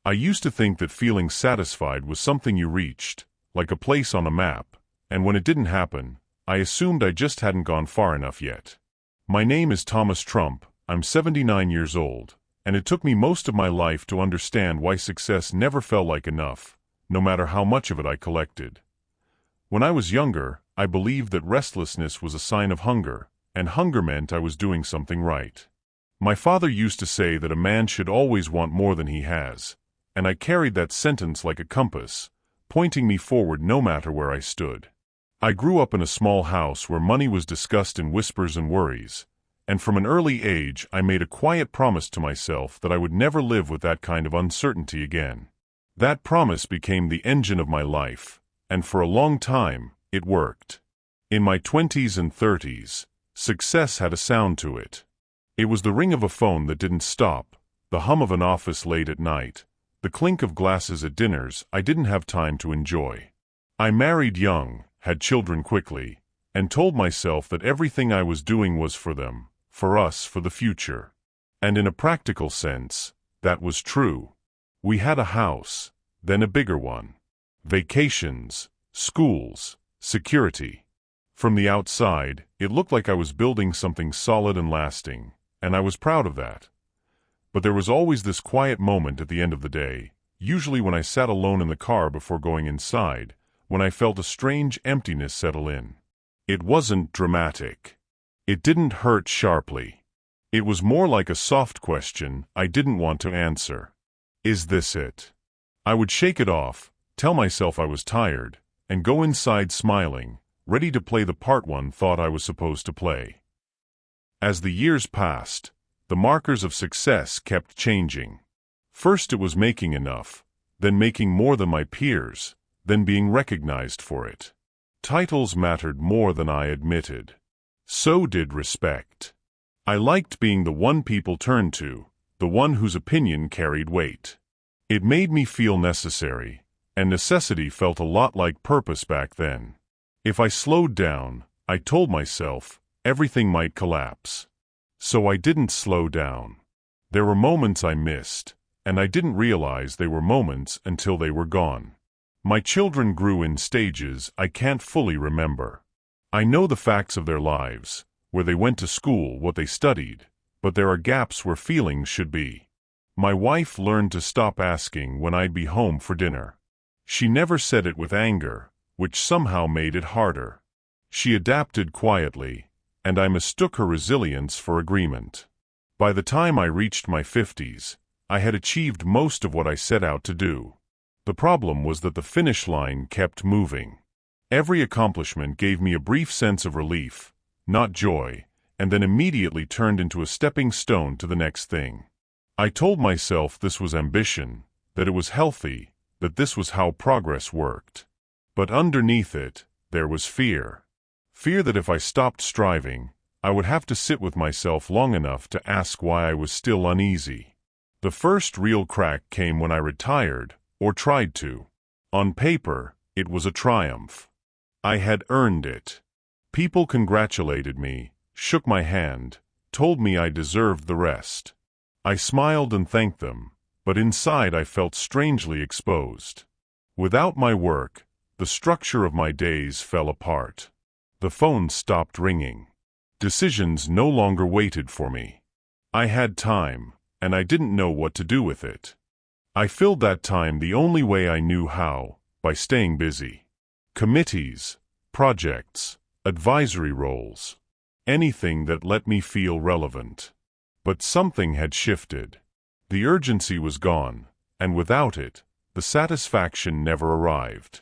I used to think that feeling satisfied was something you reached, like a place on a map, and when it didn't happen, I assumed I just hadn't gone far enough yet. My name is Thomas Trump, I'm 79 years old, and it took me most of my life to understand why success never felt like enough, no matter how much of it I collected. When I was younger, I believed that restlessness was a sign of hunger, and hunger meant I was doing something right. My father used to say that a man should always want more than he has, and I carried that sentence like a compass, pointing me forward no matter where I stood. I grew up in a small house where money was discussed in whispers and worries, and from an early age I made a quiet promise to myself that I would never live with that kind of uncertainty again. That promise became the engine of my life, and for a long time, it worked. In my 20s and 30s, success had a sound to it. It was the ring of a phone that didn't stop, the hum of an office late at night, the clink of glasses at dinners I didn't have time to enjoy. I married young, had children quickly, and told myself that everything I was doing was for them, for us, for the future. And in a practical sense, that was true. We had a house, then a bigger one. Vacations, schools, security. From the outside, it looked like I was building something solid and lasting, and I was proud of that. But there was always this quiet moment at the end of the day, usually when I sat alone in the car before going inside, when I felt a strange emptiness settle in. It wasn't dramatic. It didn't hurt sharply. It was more like a soft question I didn't want to answer. Is this it? I would shake it off, tell myself I was tired, and go inside smiling, ready to play the part one thought I was supposed to play. As the years passed, the markers of success kept changing. First it was making enough, then making more than my peers, then being recognized for it. Titles mattered more than I admitted. So did respect. I liked being the one people turned to, the one whose opinion carried weight. It made me feel necessary, and necessity felt a lot like purpose back then. If I slowed down, I told myself, everything might collapse. So I didn't slow down. There were moments I missed, and I didn't realize they were moments until they were gone. My children grew in stages I can't fully remember. I know the facts of their lives, where they went to school, what they studied, but there are gaps where feelings should be. My wife learned to stop asking when I'd be home for dinner. She never said it with anger, which somehow made it harder. She adapted quietly, and I mistook her resilience for agreement. By the time I reached my 50s, I had achieved most of what I set out to do. The problem was that the finish line kept moving. Every accomplishment gave me a brief sense of relief, not joy, and then immediately turned into a stepping stone to the next thing. I told myself this was ambition, that it was healthy, that this was how progress worked. But underneath it, there was fear. Fear that if I stopped striving, I would have to sit with myself long enough to ask why I was still uneasy. The first real crack came when I retired, or tried to. On paper, it was a triumph. I had earned it. People congratulated me, shook my hand, told me I deserved the rest. I smiled and thanked them, but inside I felt strangely exposed. Without my work, the structure of my days fell apart. The phone stopped ringing. Decisions no longer waited for me. I had time, and I didn't know what to do with it. I filled that time the only way I knew how, by staying busy. Committees, projects, advisory roles. Anything that let me feel relevant. But something had shifted. The urgency was gone, and without it, the satisfaction never arrived.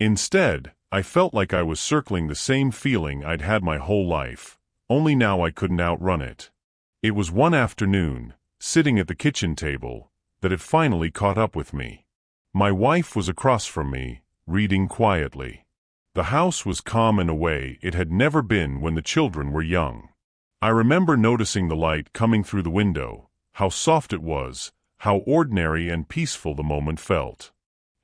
Instead, I felt like I was circling the same feeling I'd had my whole life, only now I couldn't outrun it. It was one afternoon, sitting at the kitchen table, that it finally caught up with me. My wife was across from me, reading quietly. The house was calm in a way it had never been when the children were young. I remember noticing the light coming through the window, how soft it was, how ordinary and peaceful the moment felt.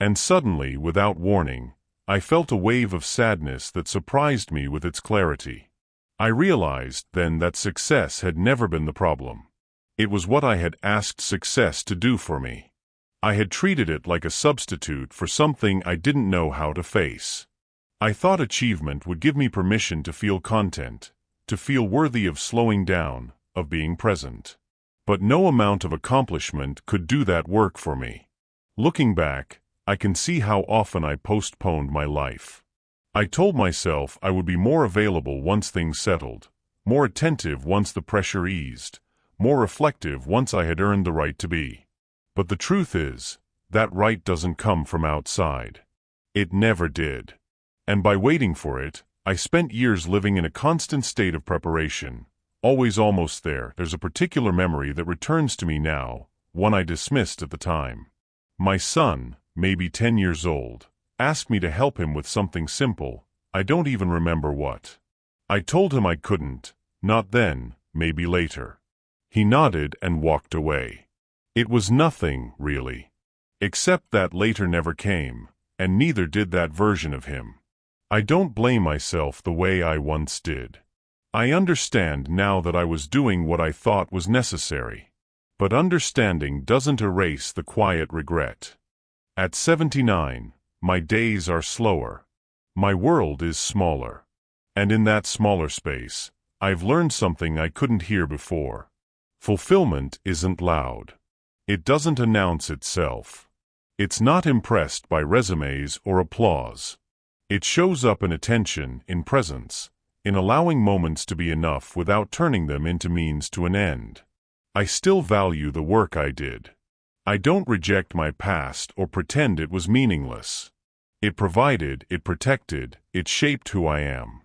And suddenly, without warning, I felt a wave of sadness that surprised me with its clarity. I realized then that success had never been the problem. It was what I had asked success to do for me. I had treated it like a substitute for something I didn't know how to face. I thought achievement would give me permission to feel content, to feel worthy of slowing down, of being present. But no amount of accomplishment could do that work for me. Looking back, I can see how often I postponed my life. I told myself I would be more available once things settled, more attentive once the pressure eased, more reflective once I had earned the right to be. But the truth is, that right doesn't come from outside. It never did. And by waiting for it, I spent years living in a constant state of preparation, always almost there. There's a particular memory that returns to me now, one I dismissed at the time. My son, maybe 10 years old, asked me to help him with something simple. I don't even remember what. I told him I couldn't, not then, maybe later. He nodded and walked away. It was nothing, really. Except that later never came, and neither did that version of him. I don't blame myself the way I once did. I understand now that I was doing what I thought was necessary. But understanding doesn't erase the quiet regret. At 79, my days are slower. My world is smaller. And in that smaller space, I've learned something I couldn't hear before. Fulfillment isn't loud. It doesn't announce itself. It's not impressed by resumes or applause. It shows up in attention, in presence, in allowing moments to be enough without turning them into means to an end. I still value the work I did. I don't reject my past or pretend it was meaningless. It provided, it protected, it shaped who I am.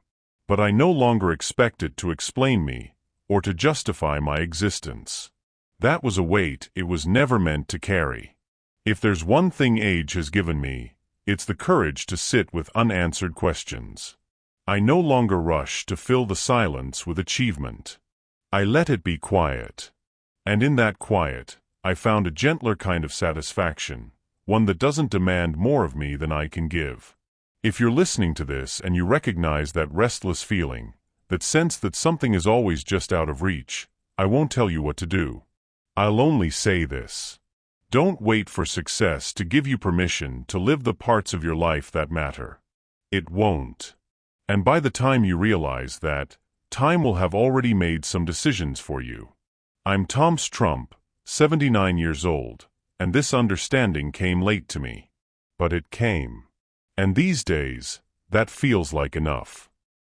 But I no longer expect it to explain me, or to justify my existence. That was a weight it was never meant to carry. If there's one thing age has given me, it's the courage to sit with unanswered questions. I no longer rush to fill the silence with achievement. I let it be quiet. And in that quiet, I found a gentler kind of satisfaction, one that doesn't demand more of me than I can give. If you're listening to this and you recognize that restless feeling, that sense that something is always just out of reach, I won't tell you what to do. I'll only say this. Don't wait for success to give you permission to live the parts of your life that matter. It won't. And by the time you realize that, time will have already made some decisions for you. I'm Thomas Trump, 79 years old, and this understanding came late to me. But it came. And these days, that feels like enough.